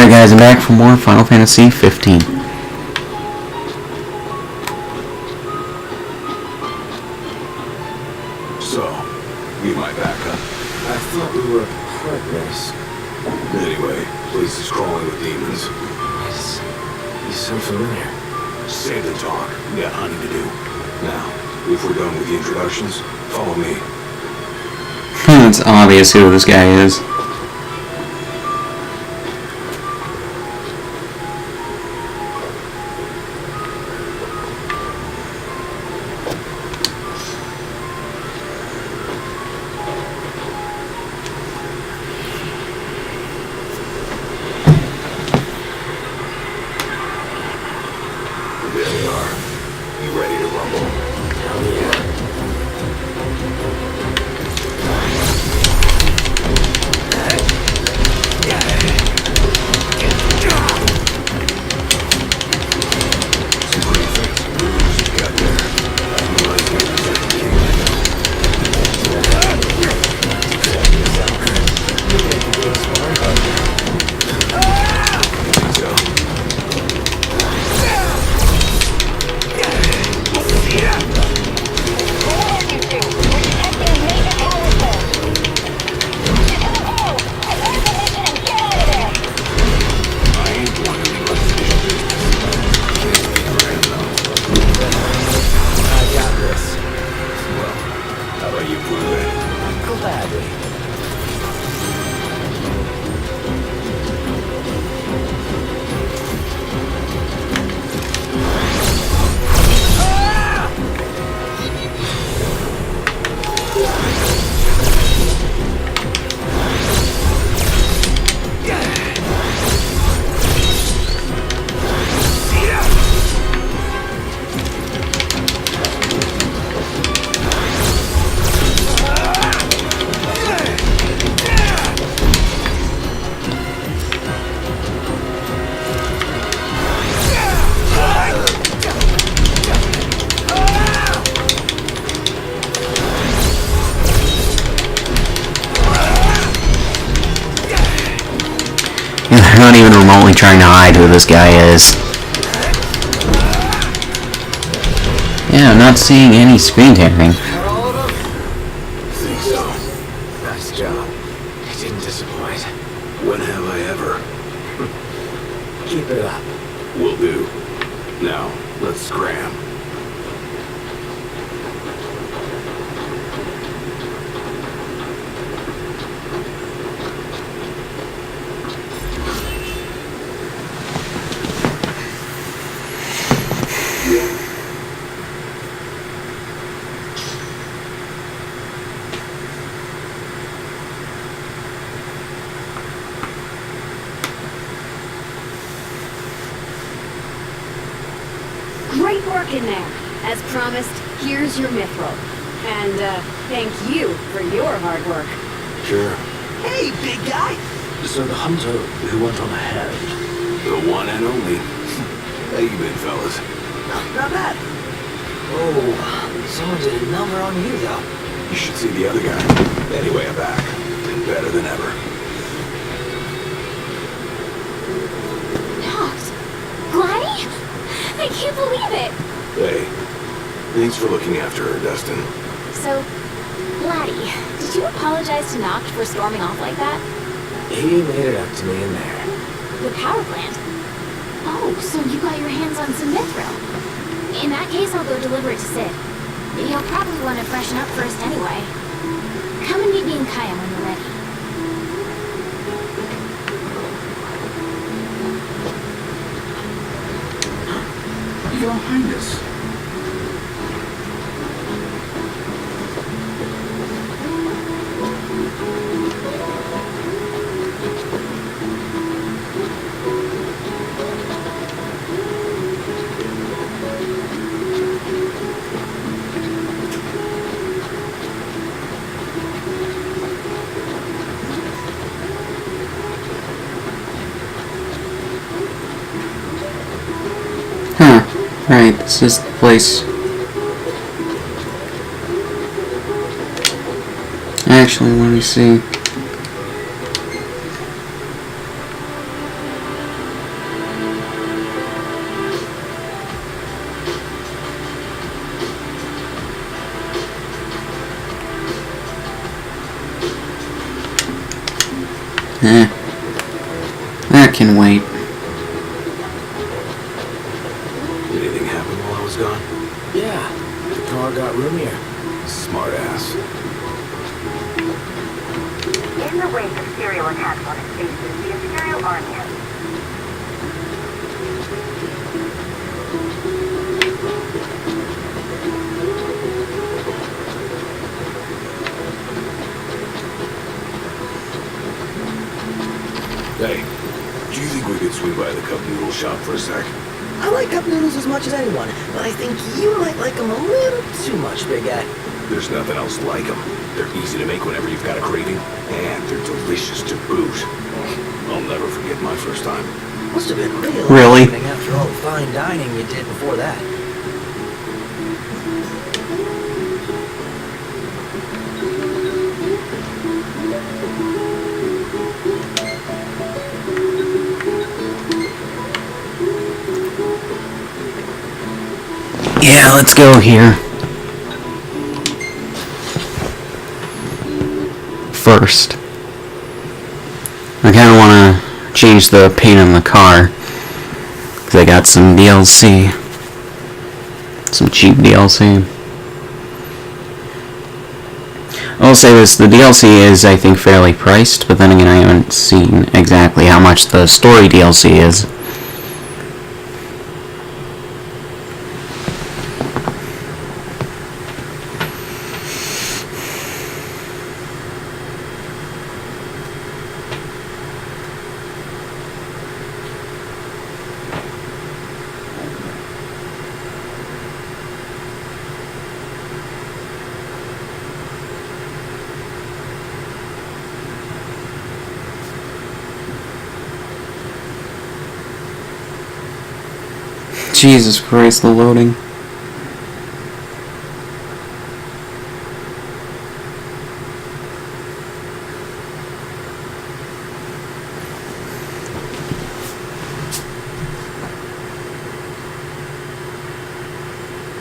Alright guys, I'm back for more Final Fantasy 15. So, need my backup? I thought we were partners. Anyway, place is crawling with demons. You sound familiar. Save the talk. We got hunting to do. Now, if we're done with the introductions, follow me. It's obvious who this guy is. There we are. You ready to rumble? Hell yeah. Some pretty fancy moves you got there. Reminds me of the second king I know. Think so? I ain't one to be unfinished business. Can't speak for him though. I got this. Well, how about you prove it? Gladly. They're not even remotely trying to hide who this guy is. Yeah, I'm not seeing any screen tapping. Got all of them? Think so. Nice job. You didn't disappoint. When have I ever? Keep it up. Will do. Now, let's scram. Great work in there. As promised, here's your mithril. And, thank you for your hard work. Sure. Hey, big guy! So the hunter who went on ahead. The one and only. How you been, fellas? Not bad. Oh, someone did a number on you, though. You should see the other guy. Anyway, I'm back. And better than ever. Dogs? Gladdy? I can't believe it! Hey, thanks for looking after her, Dustin. So, Gladdy, did you apologize to Noct for storming off like that? He made it up to me in there. The power plant? Oh, so you got your hands on some mithril. In that case, I'll go deliver it to Sid. He'll probably want to freshen up first anyway. Come and meet me in Kaya when you're ready. Your Highness. Right, this is the place. Actually, let me see. That can wait. Did anything happen while I was gone? Yeah, the car got roomier. Smart ass. In the wake of serial attacks on its bases, the Imperial Army has... Hey, do you think we could swing by the cup noodle shop for a sec? I like cup noodles as much as anyone, but I think you might like them a little too much, big guy. There's nothing else like them. They're easy to make whenever you've got a craving, and they're delicious to boot. I'll never forget my first time. Must have been Really? eye-opening after all the fine dining you did before that. Yeah, let's go here. First, I kind of want to change the paint on the car, because I got some DLC. Some cheap DLC. I'll say this, the DLC is, I think, fairly priced, but then again, I haven't seen exactly how much the story DLC is. Jesus Christ, the loading.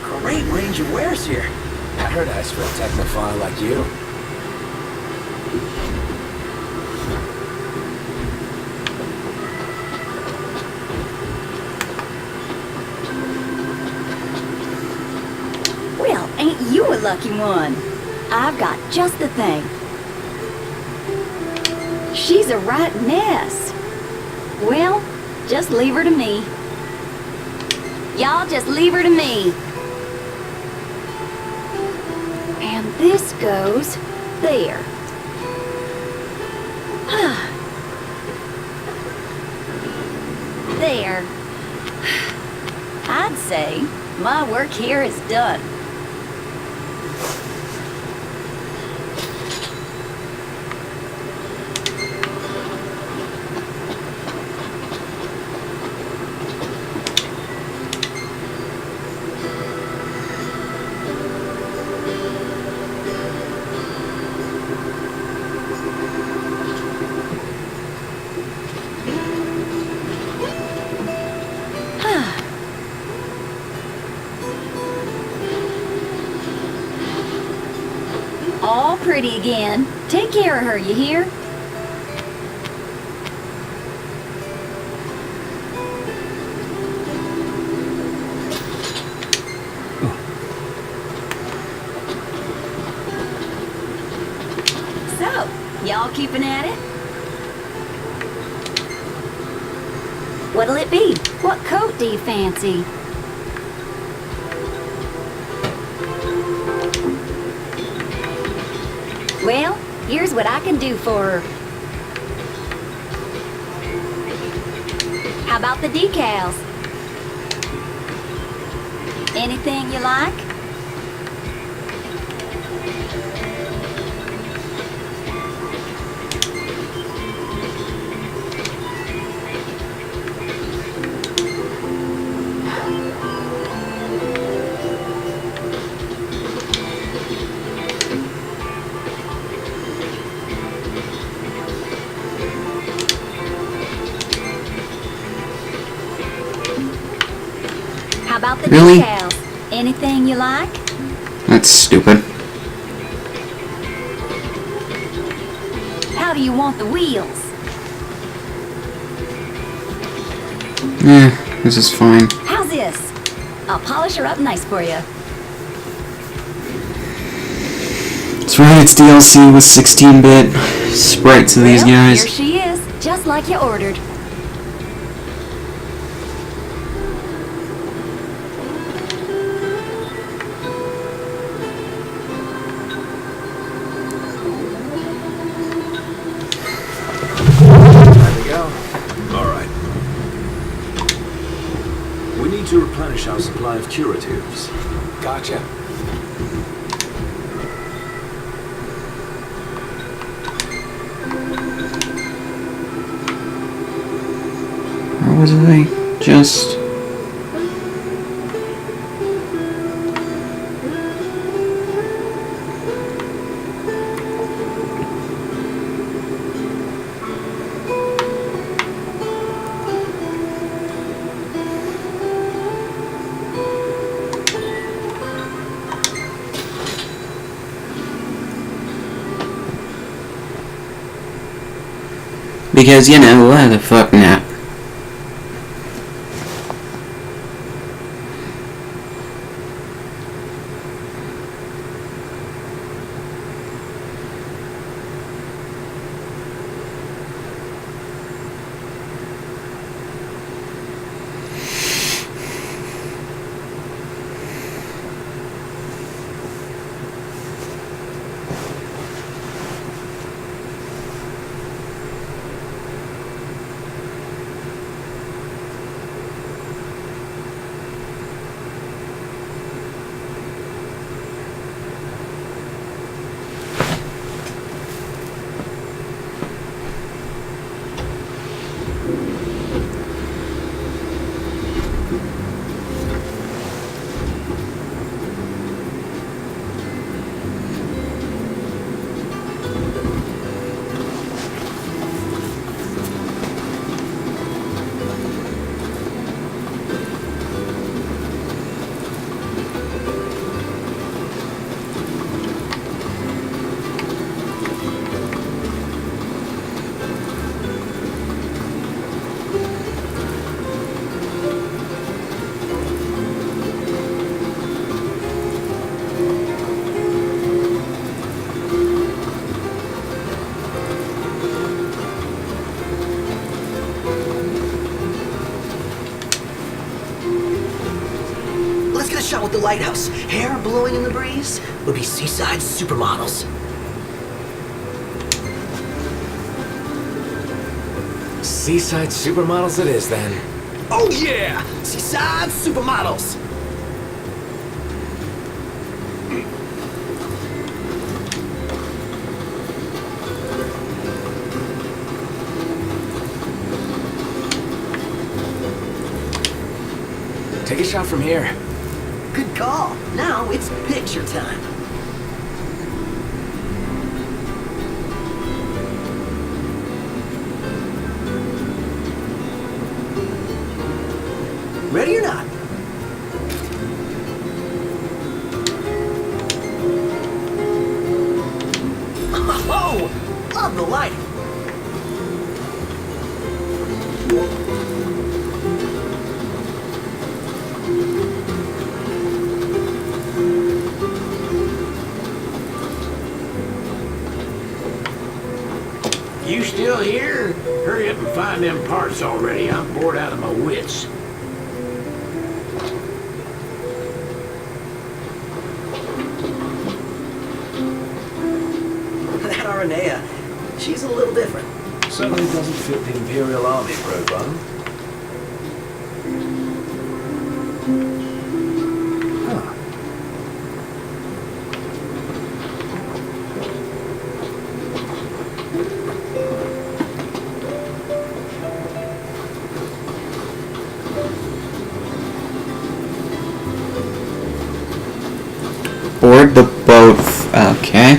Great range of wares here. Paradise for a technophile like you. Well, ain't you a lucky one? I've got just the thing. She's a right mess. Well, just leave her to me. Y'all just leave her to me. And this goes there. There. I'd say my work here is done. All pretty again. Take care of her, you hear? So, y'all keeping at it? What'll it be? What coat do you fancy? Well, here's what I can do for her. How about the decals? Anything you like? How about the Really? decals? Anything you like? That's stupid. How do you want the wheels? This is fine. How's this? I'll polish her up nice for you. That's right, it's DLC with 16-bit sprites of these Well, guys. here she is, just like you ordered. There we go. All right. We need to replenish our supply of curatives. Gotcha. Or was I just... Because, you know, why the fuck not? Let's get a shot with the lighthouse. Hair blowing in the breeze would be seaside supermodels. Seaside supermodels it is, then. Oh yeah! Seaside supermodels! Take a shot from here. Good call. Now it's picture time. Ready or not? Oh, love the lighting. You still here? Hurry up and find them parts already. I'm bored out of my wits. That Aranea, she's a little different. Certainly doesn't fit the Imperial Army profile. Huh. Board the boat. Okay.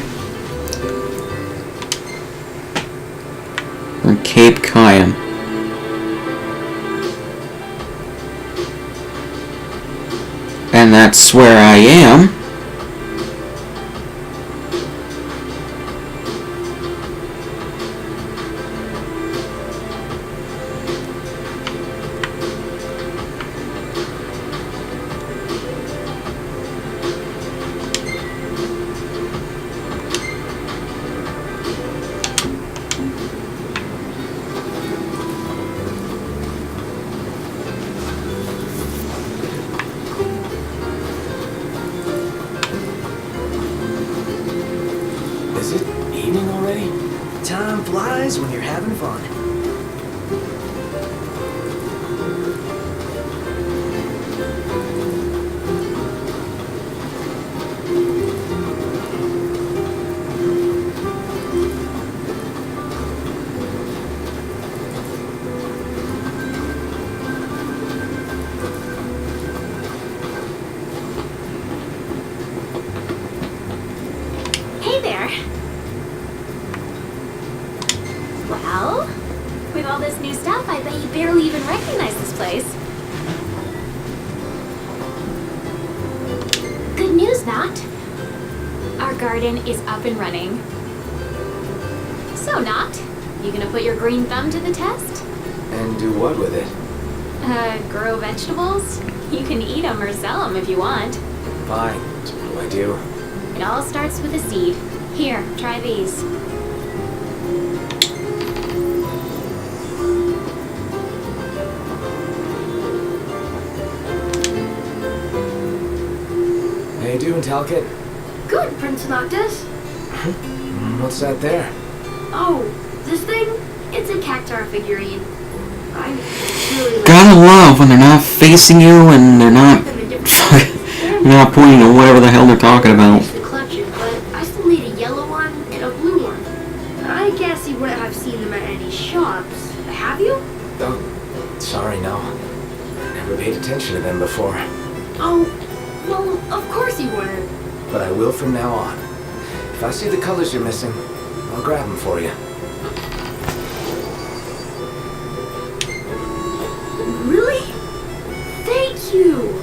From Cape Cayenne. And that's where I am. nice when you're having fun. Hey there. Well, with all this new stuff, I bet you barely even recognize this place. Good news, Not. Our garden is up and running. So, Not, you gonna put your green thumb to the test? And do what with it? Grow vegetables? You can eat them or sell them if you want. Fine. So what do I do? It all starts with a seed. Here, try these. How you doing, Talcott? Good, Prince Noctis. What's that there? Oh, this thing? It's a cactar figurine. I really like Gotta love when they're not facing you and they're not them in different sizes. they're not pointing to whatever the hell they're talking about. The collection, but I still need a yellow one and a blue one. I guess you wouldn't have seen them at any shops. Have you? Oh, sorry, no. Never paid attention to them before. Oh, well, of course you wouldn't. But I will from now on. If I see the colors you're missing, I'll grab them for you. Really? Thank you.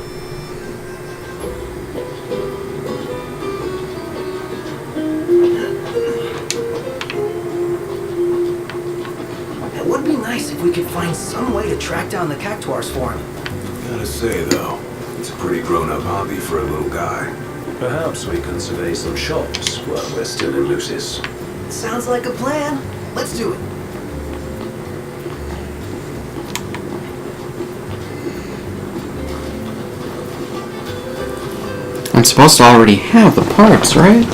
It would be nice if we could find some way to track down the cactuars for him. Gotta say, though, it's a pretty grown-up hobby for a little guy. Perhaps we can survey some shops while we're still in Lucis. Sounds like a plan. Let's do it. I'm supposed to already have the parts, right?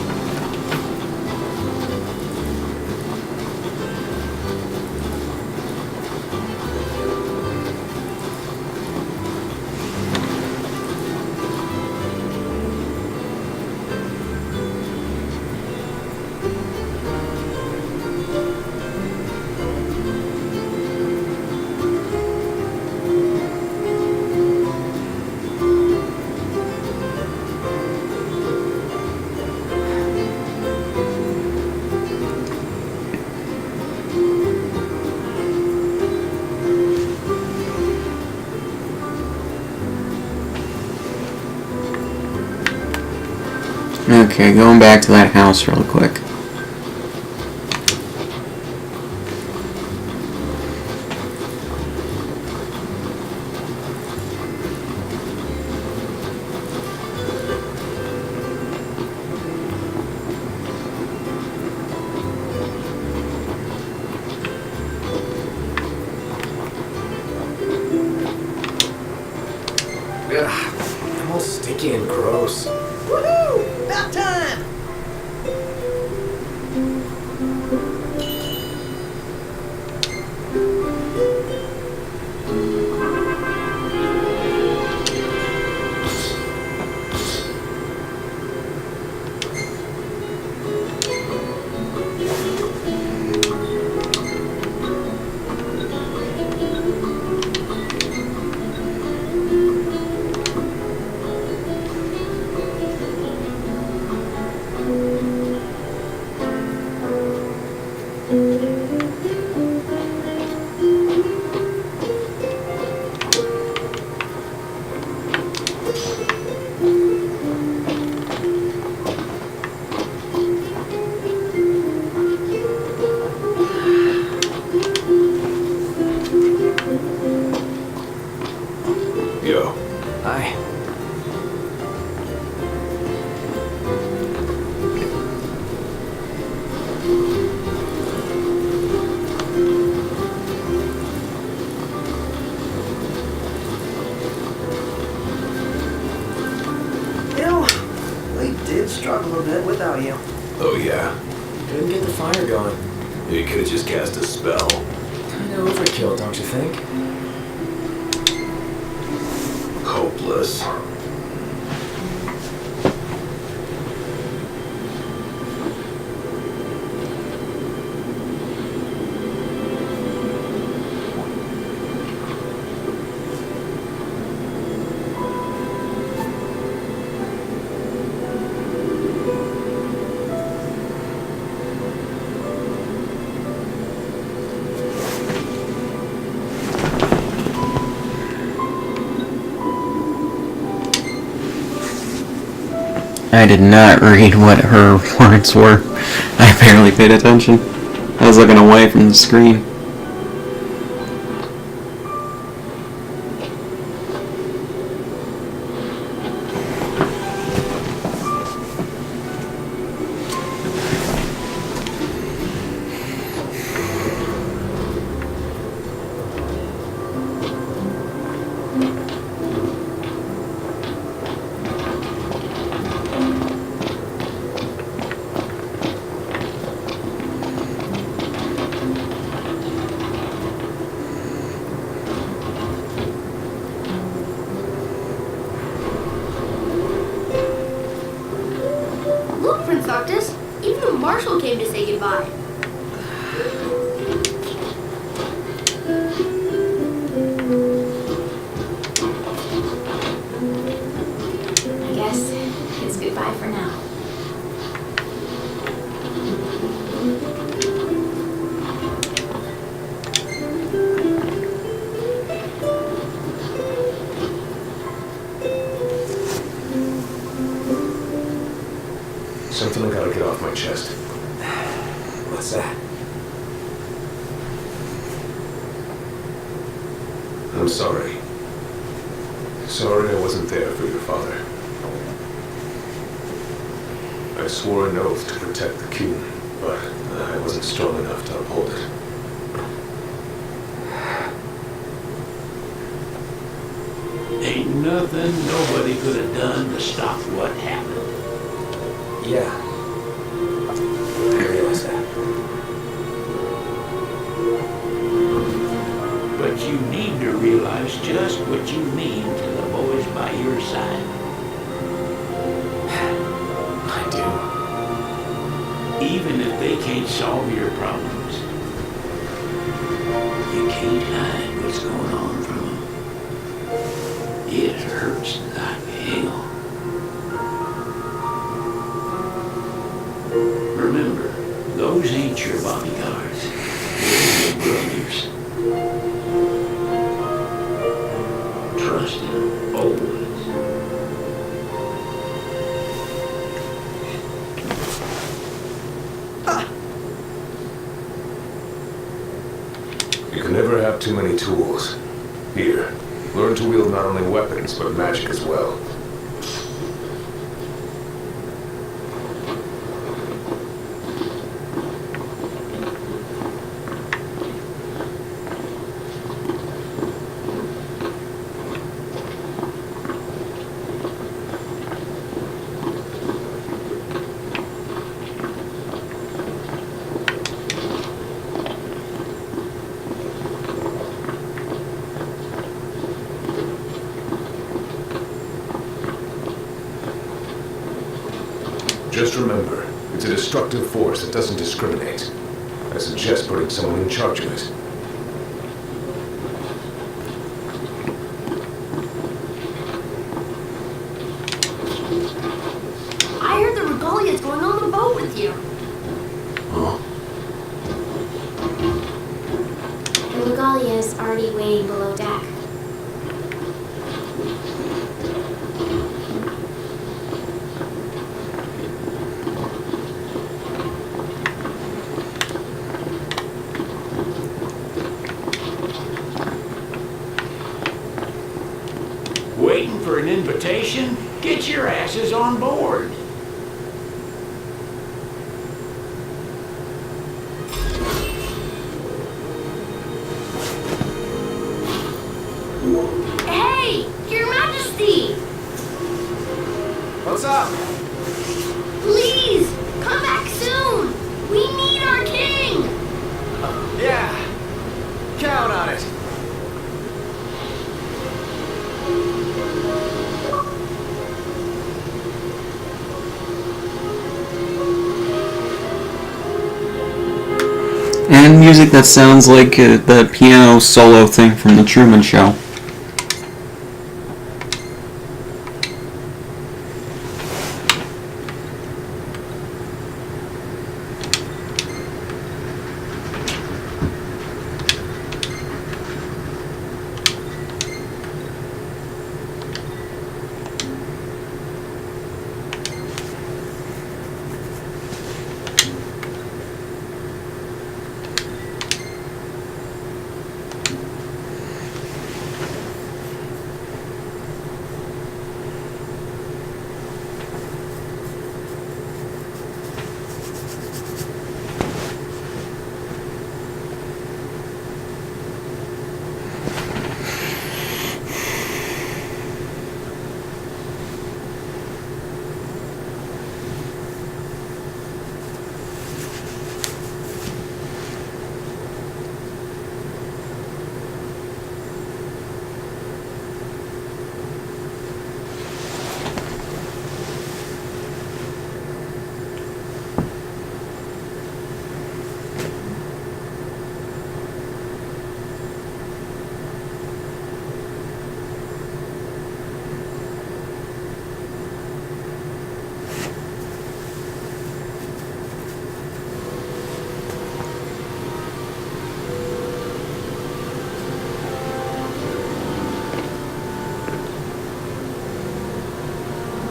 Okay, going back to that house real quick. Ugh, I'm all sticky and gross. Woohoo! About time! Yo, Hi. You know, we did struggle a bit without you. oh yeah. Didn't get the fire going. You could have just cast a spell. Kinda overkill, don't you think? Hopeless. I did not read what her words were. I barely paid attention. I was looking away from the screen. Look, Prince Noctis, even the marshal came to say goodbye. I guess it's goodbye for now. Something I gotta get off my chest. What's that? I'm sorry. Sorry I wasn't there for your father. I swore an oath to protect the Q, but I wasn't strong enough to uphold it. Ain't nothing nobody could have done to stop what happened. Yeah. I realize that. But you need to realize just what you mean to the boys by your side. I do. Even if they can't solve your problems, you can't hide what's going on from them. It hurts like hell. Remember, those ain't your bodyguards. They're your brothers. Trust them always. You can never have too many tools. Here, learn to wield not only weapons, but magic as well. Just remember, it's a destructive force that doesn't discriminate. I suggest putting someone in charge of it. I heard the Regalia's going on the boat with you. Huh? The Regalia is already waiting below deck. Waiting for an invitation? Get your asses on board. Hey, Your Majesty! What's up? Please, come back soon! We need our king! music that sounds like the piano solo thing from The Truman Show.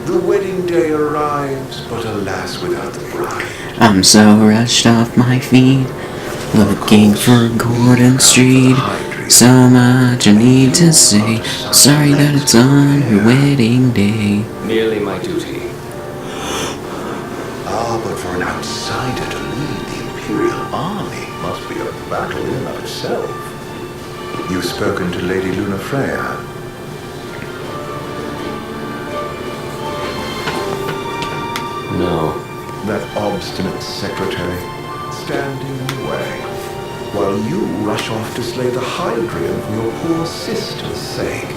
The wedding day arrives, but alas, without the bride. I'm so rushed off my feet, looking for Gordon Street. So much I need to say. Sorry that it's on her wedding day. Merely my duty. Ah, but for an outsider to lead the Imperial Army must be a battle in and of itself. You've spoken to Lady Lunafreya. No. That obstinate secretary, standing in the way, while you rush off to slay the Hydrian for your poor sister's sake.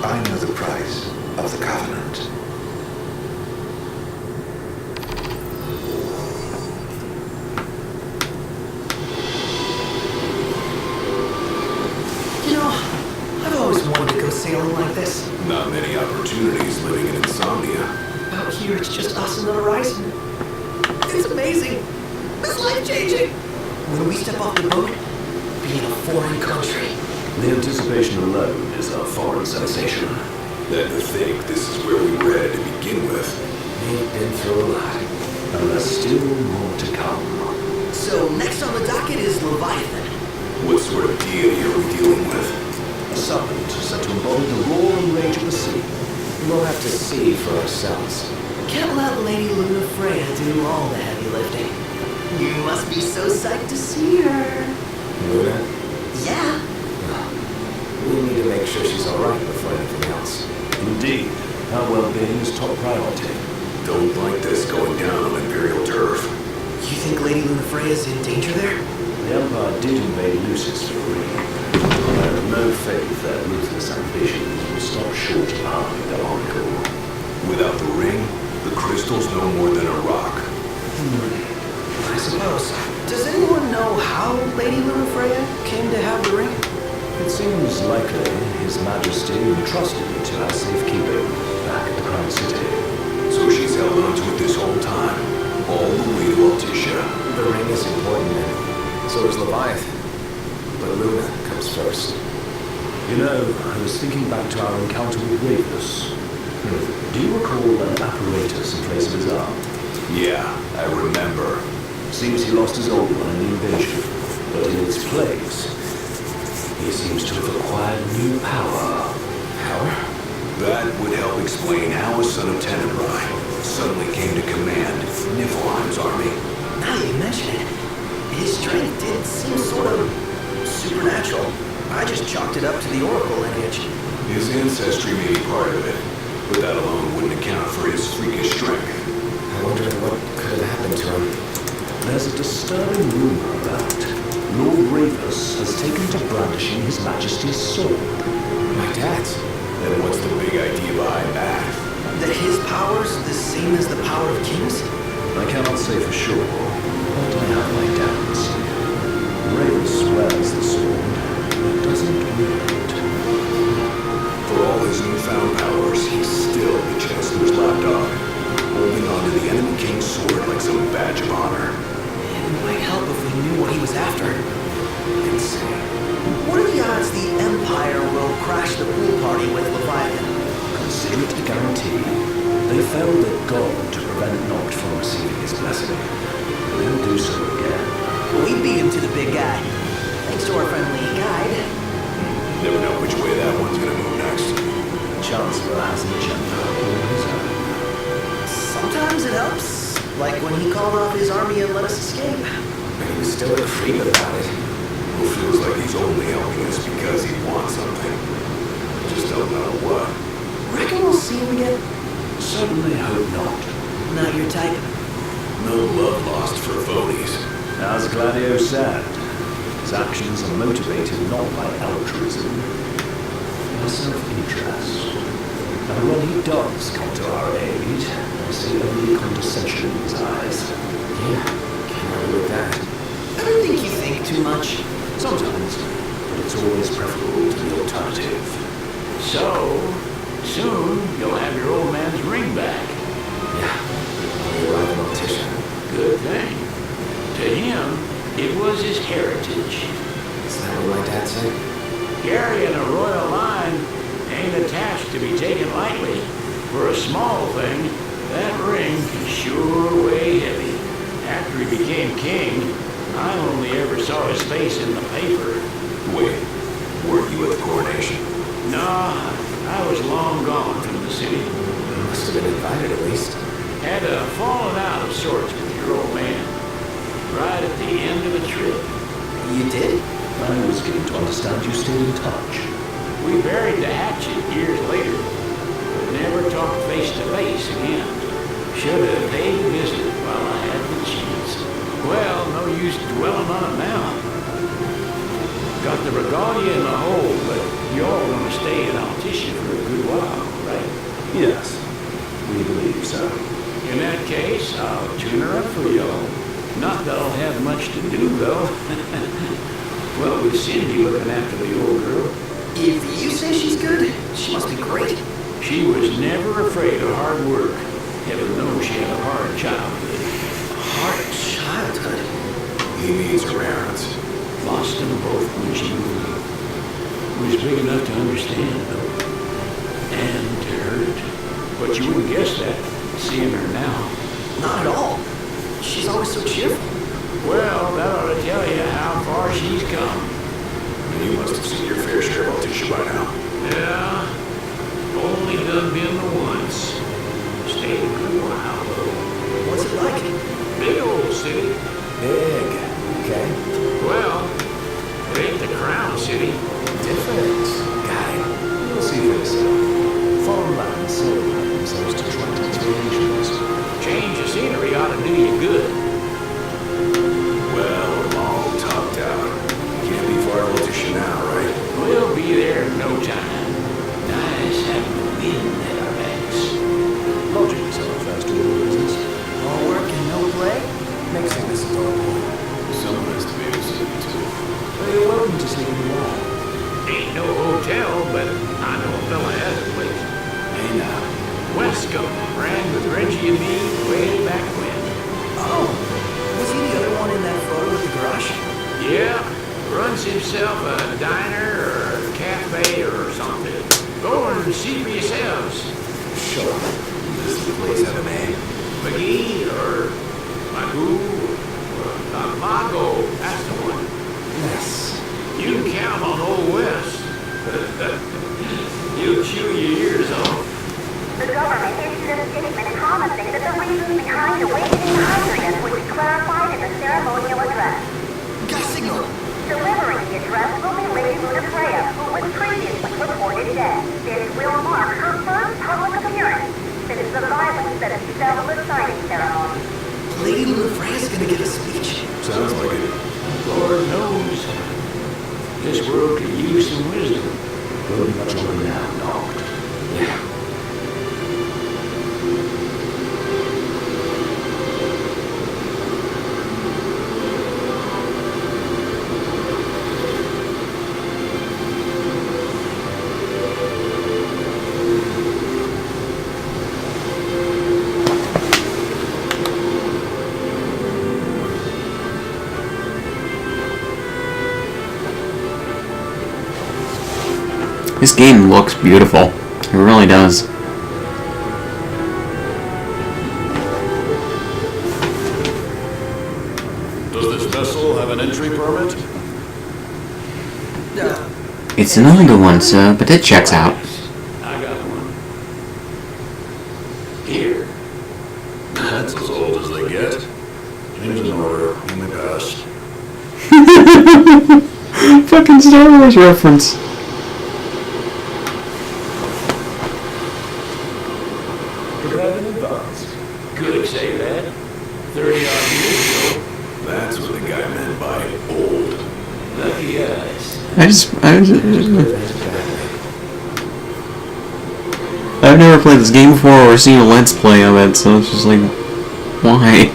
I know the price of the Covenant. You know, I've always wanted to go sailing like this. Not many opportunities living in Insomnia. Out here, it's just us and the horizon. It's amazing. It's life-changing. When we step off the boat, be in a foreign country. The anticipation alone is a foreign sensation. Then to think this is where we were headed to begin with. We've been through a lot. And there's still more to come. So next on the docket is Leviathan. What sort of deity are we dealing with? A serpent said to embody the roar and rage of the sea. We'll have to see for ourselves. Can't let Lady Lunafreya do all the heavy lifting. You must be so psyched to see her. Luna? Yeah. We need to make sure she's alright before anything else. Indeed, our well-being is top priority. Don't like this going down on Imperial turf. You think Lady Lunafreya's in danger there? The Empire did invade Lucis for a reason. I have no faith that ruthless ambitions will stop short of harming their oracle. Without the ring, the crystal's no more than a rock. I suppose. Does anyone know how Lady Lunafreya came to have the ring? It seems likely His Majesty entrusted it to our safekeeping back at the Crown City. So she's held on to it this whole time, all the way to Altissia. The ring is important, and so is Leviathan. But Luna comes first. You know, I was thinking back to our encounter with Ravus. Do you recall an apparatus in place of his arm? Yeah, I remember. Seems he lost his old one in the invasion, but in its place, he seems to have acquired new power. Power? That would help explain how a son of Tenebrae suddenly came to command Niflheim's army. Now you mention it, his strength did seem sort of supernatural. I just chalked it up to the Oracle lineage. His ancestry may be part of it, but that alone wouldn't account for his freakish strength. I wonder what could have happened to him. There's a disturbing rumor about Lord Ravus has taken to brandishing His Majesty's sword. My dad's. Then what's the big idea behind that? That his power's the same as the power of kings? I cannot say for sure. I have my doubts. Raven swears the sword, but doesn't wield it. For all his newfound powers, he's still the Chancellor's lapdog, holding onto the enemy king's sword like some badge of honor. It might help if we knew what he was after. You can say. What are the odds the Empire will crash the pool party with Leviathan? Consider it a guarantee. They failed their god to prevent Noct from receiving his blessing. They'll do so again. We beat him to the big guy. Thanks to our friendly guide. Never know which way that one's gonna move next. The Chancellor has an agenda all his own. Sometimes it helps. Like when he called off his army and let us escape. But he was still a creep about it. Who feels like he's only helping us because he wants something. Just don't know what. Reckon we'll see him again? Certainly hope not. Not your type. No love lost for phonies. As Gladio said, his actions are motivated not by altruism, but self-interest. And when he does come to our aid, I see only condescension in his eyes. Yeah, can't argue with that. Ever think you think too much? Sometimes, but it's always preferable to the alternative. So, soon you'll have your old man's ring back. Yeah, I'll arrive an optician. Good thing. To him, it was his heritage. Is that what my dad said? Carrying a royal line ain't attached to be taken lightly. For a small thing, that ring can sure weigh heavy. After he became king, I only ever saw his face in the paper. Wait, weren't you at the coronation? No, I was long gone from the city. Must have been invited at least. Had a falling out of sorts with your old man. Right at the end of a trip. You did? I was given to understand you stayed in touch. We buried the hatchet years later, but never talked face to face again. Should have paid a visit while I had the chance. Well, no use dwelling on it now. Got the regalia in the hole, but you're going to stay an optician for a good while, right? Yes, we believe so. In that case, I'll tune her up for y'all. Not that I'll have much to do, though. Well, with Cindy looking after the old girl. If you say she's good, she must be great. She was never afraid of hard work. Heaven knows she had a hard childhood. Hard childhood? He means her parents. Lost them both when she moved. Was big enough to understand, though. And to hurt. But you wouldn't guess that, seeing her now. Not at all. She's always so cheerful. Well, that ought to tell you how far she's come. You must have seen your fair share of Altisha by now. Yeah, only done been the once. Stayed a good while, though. What's it like? Big old city. Big. Okay. Well, it ain't the crown city. Different. Got it. You'll see for yourself. Foreign lands seldom have themselves to try to explorations. Change of scenery ought to do you good. Well, all topped out. Can't be far to Altisha now, right? We'll be there in no time. Nice having the wind at our backs. Lodgings are our first order of business. All work and no play? Makes things adorable. Some of us to be able to see too. Well, you're welcome to sleep in the wall. Ain't no hotel, but I know a fella has a place. Hey now. Wescombe ran with Reggie and me way back when. Oh, was he the other one in that photo with the garage? Yeah, runs himself a diner or a cafe or something. Go and see for yourselves. Sure. Does the place have a name? McGee or Magoo or Mago, that's the one. Yes. You can count on Old West. He'll chew your ears off. The government issued a statement commenting that the reasons behind awakening Hadrian would be clarified in the ceremonial address. Got a signal. Delivering the address will be Lady Lunafreya, who was previously reported dead. This will mark her first public appearance since the violence that befell the signing ceremony. Lady Lunafreya's gonna give a speech. Sounds like it. Lord knows. This world could use some wisdom. Won't be much longer now, Noct. Yeah. This game looks beautiful. It really does. Does this vessel have an entry permit? It's an older one, sir, but it checks out. I got one. Here. That's as old as they get. Engine order, you may pass. Fucking Star Wars reference. Prepared in advance. Could say that. 30-odd years ago. That's what the guy meant by old. Lucky us. I've never played this game before or seen a Let's Play of it, so it's just like, why?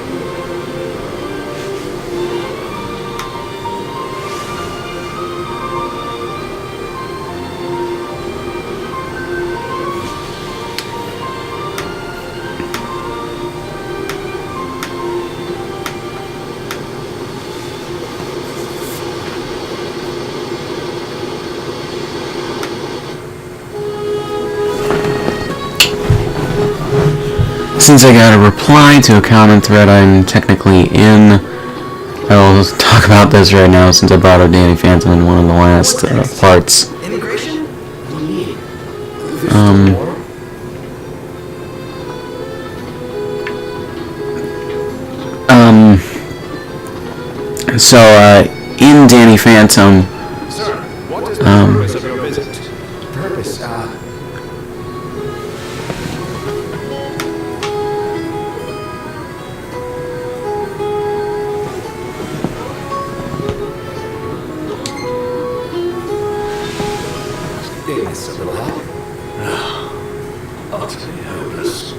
Since I got a reply to a comment thread I'm technically in, I will talk about this right now since I brought up Danny Phantom in one of the last parts. Immigration? What do you need? So, in Danny Phantom, Sir, what is the purpose of your visit? Purpose, Is a little help? Utterly hopeless.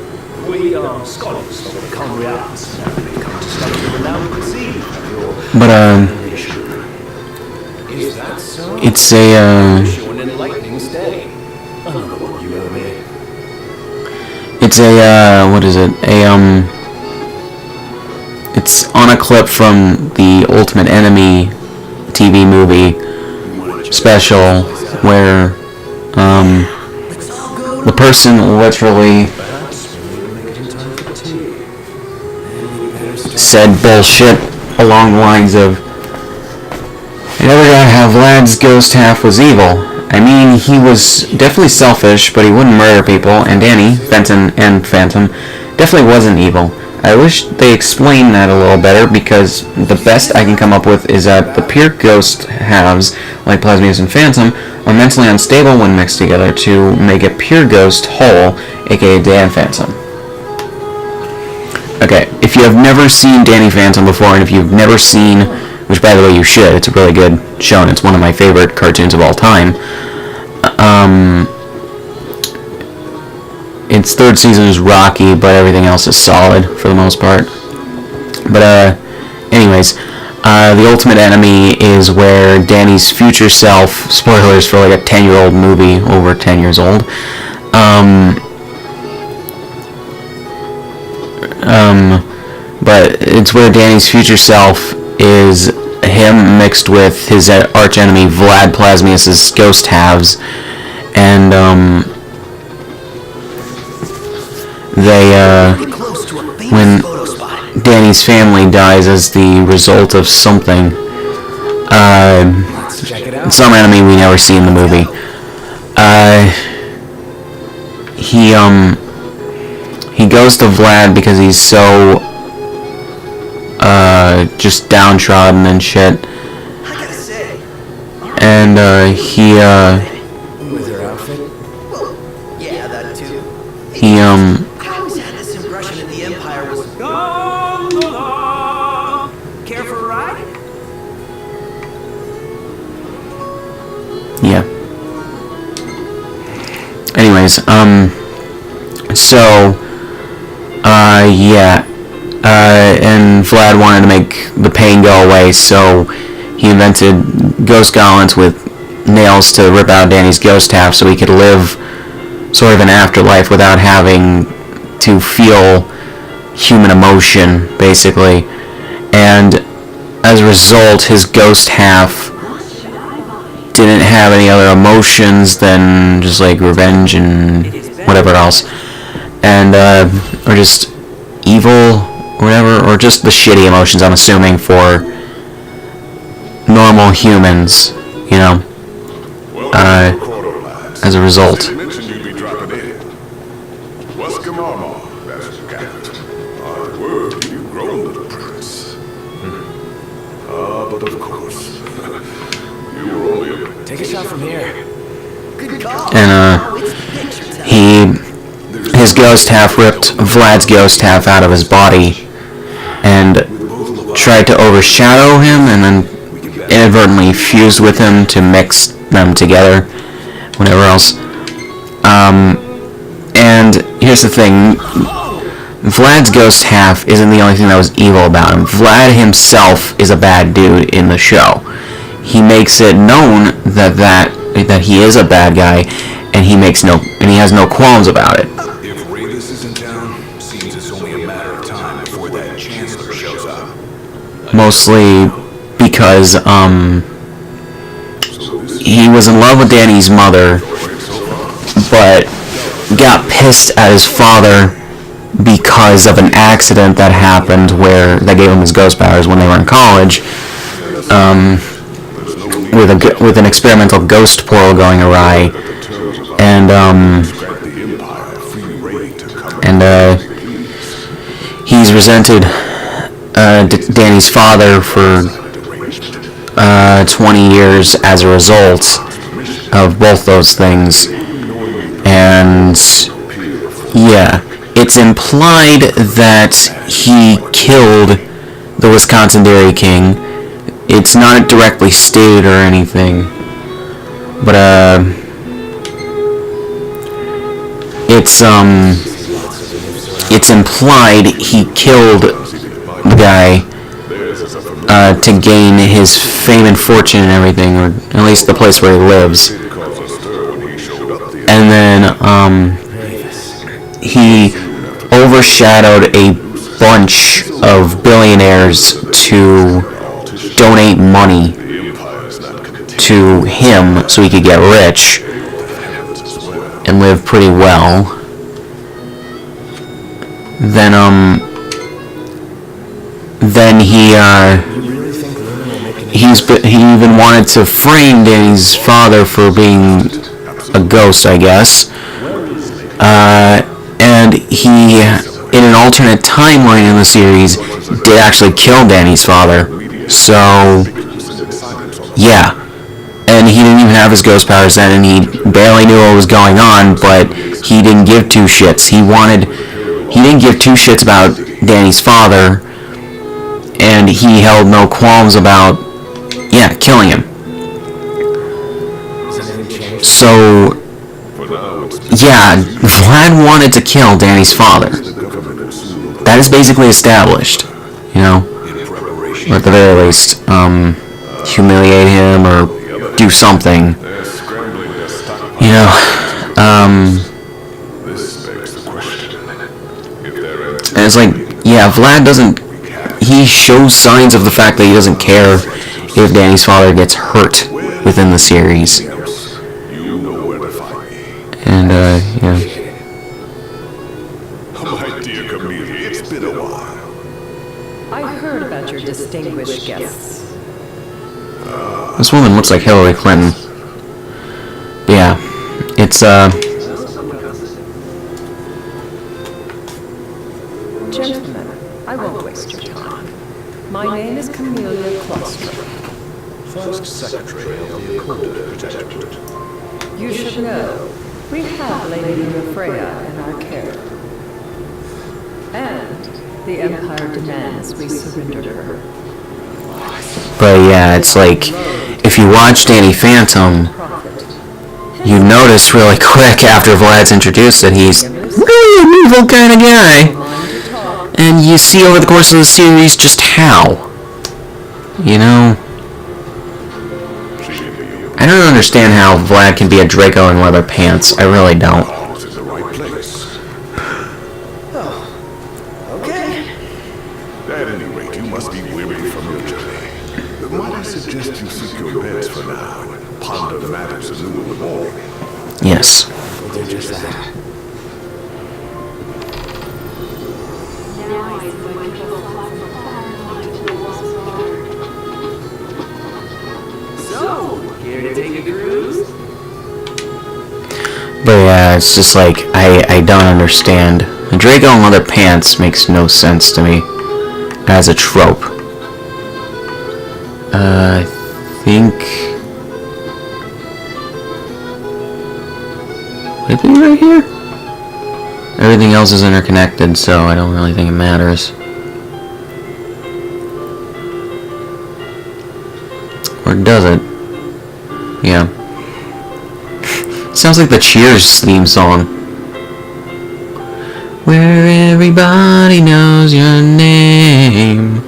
We are scholars of the culinary arts, and we've come to study the renowned cuisine of your but, nation. Is that so? it's a, Wish you an enlightening stay. Another one you owe me. it's a, what is it? It's on a clip from the Ultimate Enemy TV movie special where, the person literally said bullshit along the lines of, I never got how Vlad's ghost half was evil. I mean, he was definitely selfish, but he wouldn't murder people, and Danny, Fenton, and Phantom definitely wasn't evil. I wish they explained that a little better, because the best I can come up with is that the pure ghost halves, like Plasmius and Phantom, are mentally unstable when mixed together to make a pure ghost whole, aka Dan Phantom. Okay, if you have never seen Danny Phantom before, and if you've never seen, which by the way you should, it's a really good show, and it's one of my favorite cartoons of all time, its third season is rocky, but everything else is solid for the most part. But anyways, the Ultimate Enemy is where Danny's future self, spoilers for like a 10-year-old movie, over 10 years old, but it's where Danny's future self is him mixed with his arch enemy Vlad Plasmius's ghost halves, and when Danny's family dies as the result of something, some enemy we never see in the movie, he goes to Vlad because he's so just downtrodden and shit, and With her outfit? Well, yeah, that too. he I always had this impression that the Empire was gondola. Care for a ride? yeah. Anyways, so, yeah, and Vlad wanted to make the pain go away, so he invented ghost gauntlets with nails to rip out Danny's ghost half so he could live sort of an afterlife without having to feel human emotion, basically. And as a result, his ghost half didn't have any other emotions than just like revenge and whatever else, and or just evil or whatever, or just the shitty emotions, I'm assuming, for normal humans, you know, as a result. But of course, you were only a... Take a shot from here. Good call. And his ghost half ripped Vlad's ghost half out of his body and tried to overshadow him, and then inadvertently fused with him to mix them together, whatever else. And here's the thing, Vlad's ghost half isn't the only thing that was evil about him. Vlad himself is a bad dude in the show. He makes it known that he is a bad guy, and he has no qualms about it. If Ravis is in town, seems it's only a matter of time before that Chancellor shows up. Mostly because he was in love with Danny's mother, but got pissed at his father because of an accident that happened that gave him his ghost powers when they were in college, with an experimental ghost portal going awry, and he's resented Danny's father for 20 years as a result of both those things. And yeah, it's implied that he killed the Wisconsin Dairy King. It's not directly stated or anything, but it's implied he killed the guy to gain his fame and fortune and everything, or at least the place where he lives. And then he overshadowed a bunch of billionaires to donate money to him so he could get rich and live pretty well. Then he even wanted to frame Danny's father for being a ghost, I guess. And he, in an alternate timeline in the series, did actually kill Danny's father. So, yeah. And he didn't even have his ghost powers then, and he barely knew what was going on, but he didn't give two shits. He didn't give two shits about Danny's father, and he held no qualms about, killing him. So, yeah, Vlad wanted to kill Danny's father. That is basically established, you know? Or at the very least, humiliate him or do something, you know? And it's like, yeah, Vlad he shows signs of the fact that he doesn't care if Danny's father gets hurt within the series. And, yeah. My dear Camellia, it's been a while. I heard about your distinguished guests. This woman looks like Hillary Clinton. But yeah, it's, Gentlemen, I won't waste your time. My name is Camellia Cluster. First Secretary of the Elgato Protectorate. You should know, we have Lady Freya in our care. And the Empire demands we surrender her. but yeah, it's like, if you watch Danny Phantom, you notice really quick after Vlad's introduced that he's really an evil kind of guy. And you see over the course of the series just how. You know? I don't understand how Vlad can be a Draco in leather pants. I really don't. At any rate, you must be weary from your journey. Might I suggest you to seek your beds for now and ponder the matters anew in the morning. Yes. We'll do just that. So, care to take a cruise? But yeah, it's just like, I don't understand. Draco in leather pants makes no sense to me as a trope. I think... Would it be right here? Everything else is interconnected, so I don't really think it matters. Or does it? Yeah. Sounds like the Cheers theme song. Where everybody knows your name,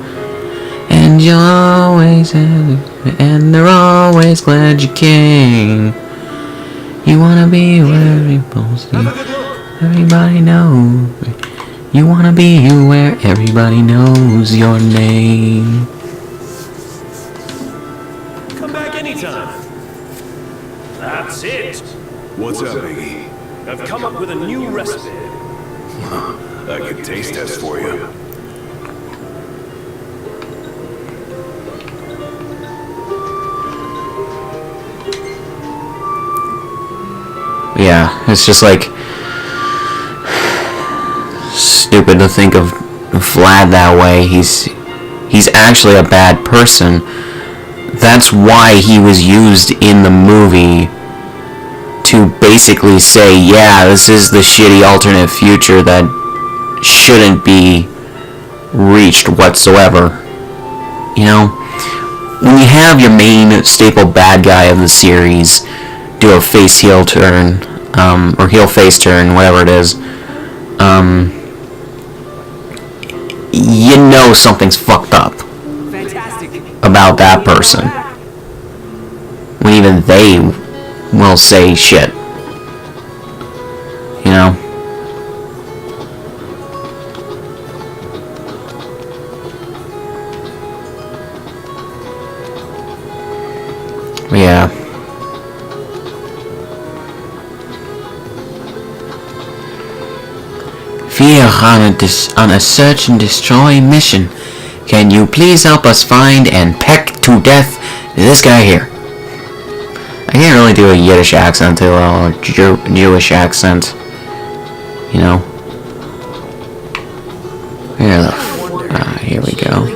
and you're always and they're always glad you came. You wanna be where everybody knows. You wanna be where everybody knows your name. Come back anytime. That's it. What's up, Biggie? I've come up with a new recipe. I can taste test for you. Yeah, it's just like stupid to think of Vlad that way. He's actually a bad person. That's why he was used in the movie, to basically say, yeah, this is the shitty alternate future that shouldn't be reached whatsoever. You know, when you have your main staple bad guy of the series do a face heel turn, or heel face turn, whatever it is, you know something's fucked up about that person. When even they will say shit. You know? Yeah. We are on a search and destroy mission. Can you please help us find and peck to death this guy here? I can't really do a Yiddish accent too well, or Jewish accent. You know? Here here we go.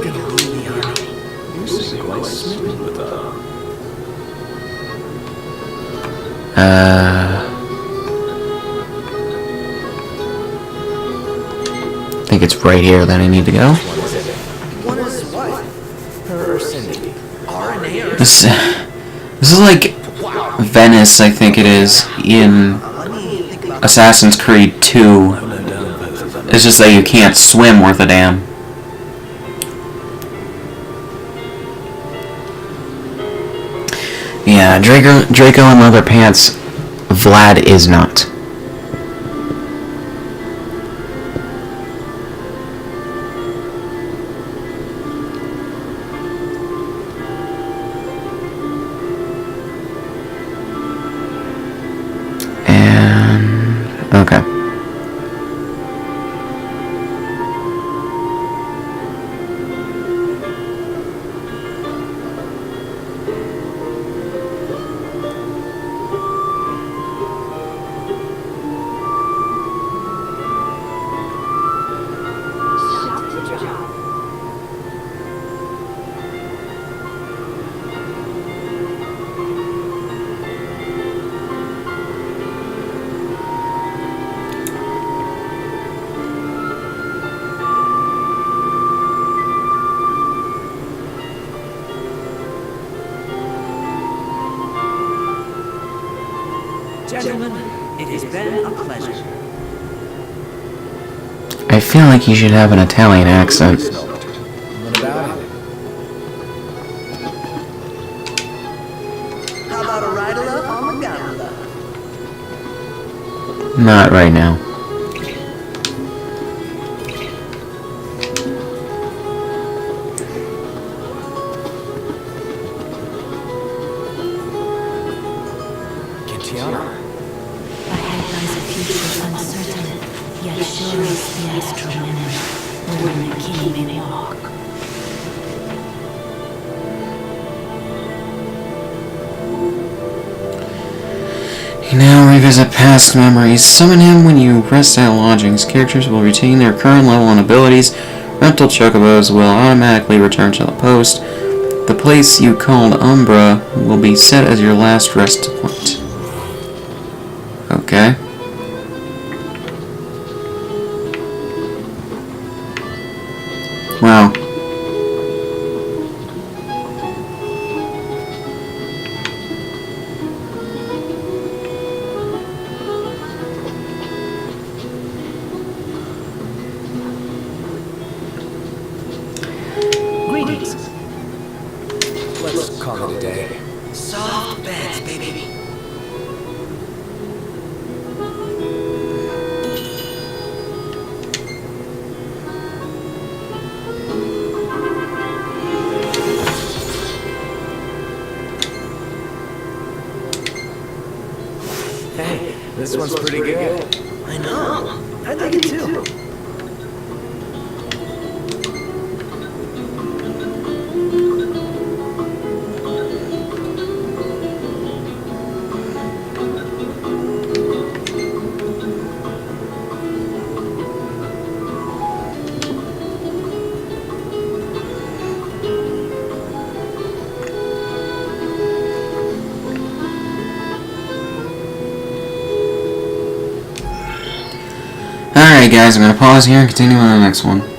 I think it's right here that I need to go. One is what? Her or Cindy? R&A or... This is like Venice, I think it is, in Assassin's Creed 2. It's just that you can't swim worth a damn. Yeah, Draco in leather pants. Vlad is not. Okay. Gentlemen, it has been a pleasure. I feel like you should have an Italian accent. What about it? How about a ride-along on the gondola? Not right now. Tiana. Ahead lies a future uncertain, yet sure as the astral women, wherein the king may walk. You now revisit past memories. Summon him when you rest at lodgings. Characters will retain their current level and abilities. Rental chocobos will automatically return to the post. The place you called Umbra will be set as your last rest point. Okay. Wow. Greetings. Let's call it a day. Soft beds, baby. Hey, this one's pretty good. I know. I think it too. Alright guys, I'm going to pause here and continue on the next one.